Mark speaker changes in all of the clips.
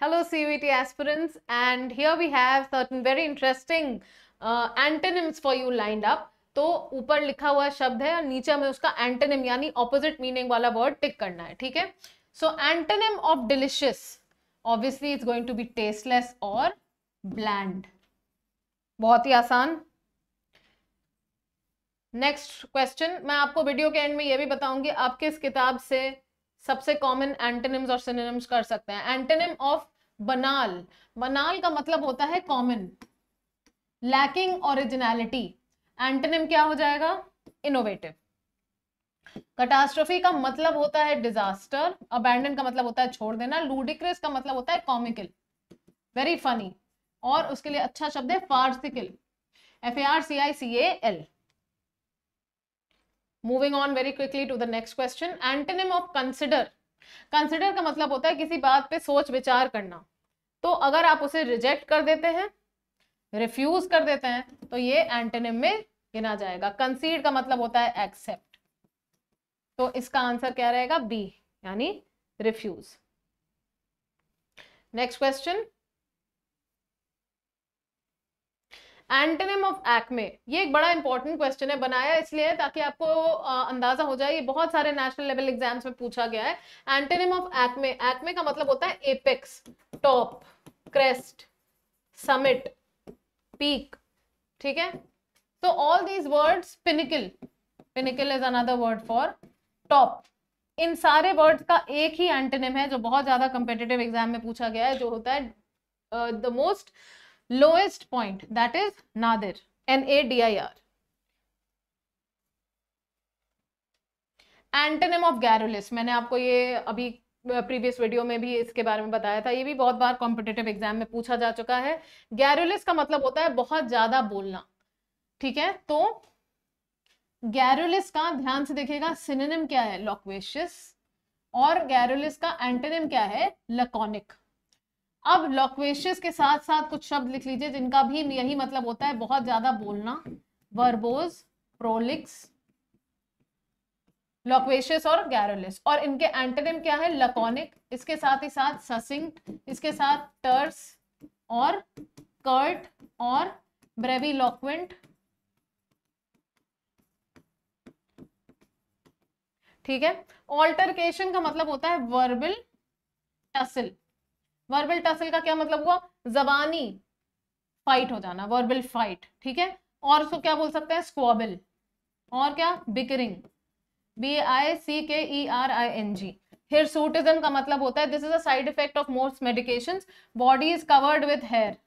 Speaker 1: Hello CVT aspirants, and here we have certain very interesting antonyms for you lined up. तो ऊपर लिखा हुआ शब्द है और नीचे हमें उसका एंटोनिम यानी ऑपोजिट मीनिंग वाला वर्ड टिक करना है, ठीक है. So antonym of delicious obviously is going to be tasteless और ब्लैंड. बहुत ही आसान. नेक्स्ट क्वेश्चन, मैं आपको वीडियो के एंड में ये भी बताऊंगी आप किस किताब से सबसे कॉमन एंटोनिम्स और सिनोनिम्स कर सकते हैं. एंटोनिम ऑफ बनाल. बनाल का मतलब होता है कॉमन, लैकिंग ओरिजिनलिटी. एंटोनिम क्या हो जाएगा? इनोवेटिव. कैटास्ट्रोफी का मतलब होता है डिजास्टर. अबैंडन का मतलब होता है छोड़ देना. लूडिक्रस का मतलब होता है कॉमिकल, वेरी फनी. और उसके लिए अच्छा शब्द है farcical, FARCICAL. Moving on very quickly to the next question. Antonym of consider. Consider का मतलब होता है किसी बात पे सोच विचार करना. तो अगर आप उसे रिजेक्ट कर देते हैं, रिफ्यूज कर देते हैं, तो ये एंटोनिम में गिना जाएगा. कंसीड का मतलब होता है एक्सेप्ट. तो इसका आंसर क्या रहेगा? बी, यानी refuse. Next question, antonym of acme. ये एक बड़ा इंपॉर्टेंट क्वेश्चन है, बनाया इसलिए ताकि आपको अंदाजा हो जाए. ये बहुत सारे नेशनल लेवल एग्जाम्स में पूछा गया है. Antonym of Acme. एक्मे का मतलब होता है apex, top, crest, summit, peak. ठीक है. तो all these words, pinnacle, pinnacle is another word for top. इन सारे वर्ड्स का एक ही एंटोनिम है जो बहुत ज्यादा कंपेटिटिव एग्जाम में पूछा गया है, जो होता है the most lowest point, that is nadir, NADIR. Antonym of garrulous. मैंने आपको ये अभी प्रीवियस वीडियो में भी इसके बारे में बताया था. ये भी बहुत बार कॉम्पिटिटिव एग्जाम में पूछा जा चुका है. गैरुलिस का मतलब होता है बहुत ज्यादा बोलना. ठीक है. तो गैरुलिस का ध्यान से देखिएगा सिनोनिम क्या है? लोक्वेशियस. और गैरुलिस का एंटोनिम क्या है? लैकोनिक. अब लोक्वेशियस के साथ साथ कुछ शब्द लिख लीजिए जिनका भी यही मतलब होता है बहुत ज्यादा बोलना. वर्बोज, प्रोलिक्स, लोक्वेशियस और गैरुलिस. और इनके एंटोनिम क्या है? लैकोनिक. इसके साथ ही साथ ससिंक्ट, इसके साथ टर्स और कर्ट और ब्रेविलोक्वेंट. ठीक है. ऑल्टरकेशन का मतलब होता है वर्बल टसल. वर्बल टसल का क्या मतलब हुआ? जबानी फाइट हो जाना, वर्बल फाइट. ठीक है. और उसको क्या बोल सकते हैं? स्क्वॉबल. और क्या? Bickering, BICKERING. हिरसूटिज्म का मतलब होता है this is a side effect of most medications. Body is covered with hair.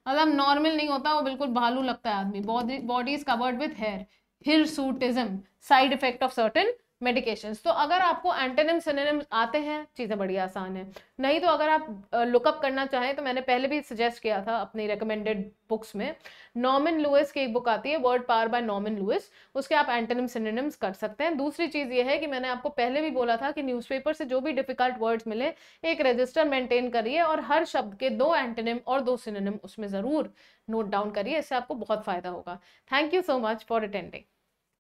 Speaker 1: मतलब नॉर्मल नहीं होता, वो बिल्कुल भालू लगता है आदमी. Body is covered with hair. Hirsutism, side effect of certain medications. तो अगर आपको एंटोनिम सिनोनिम आते हैं, चीजें बड़ी आसान है. नहीं तो अगर आप लुकअप करना चाहें तो मैंने पहले भी सजेस्ट किया था अपनी रिकमेंडेड बुक्स में. नॉर्मन लुइस की एक बुक आती है, word power by Norman Lewis. उसके आप एंटोनिम सिनोनिम्स कर सकते हैं. दूसरी चीज ये है कि मैंने आपको पहले भी बोला था कि न्यूज़पेपर से जो भी डिफिकल्ट वर्ड्स मिले एक रजिस्टर मेंटेन करिए और हर शब्द के 2 एंटोनिम और 2 सिनोनिम उसमें जरूर नोट डाउन करिए. इससे आपको बहुत फायदा होगा. Thank you so much for attending.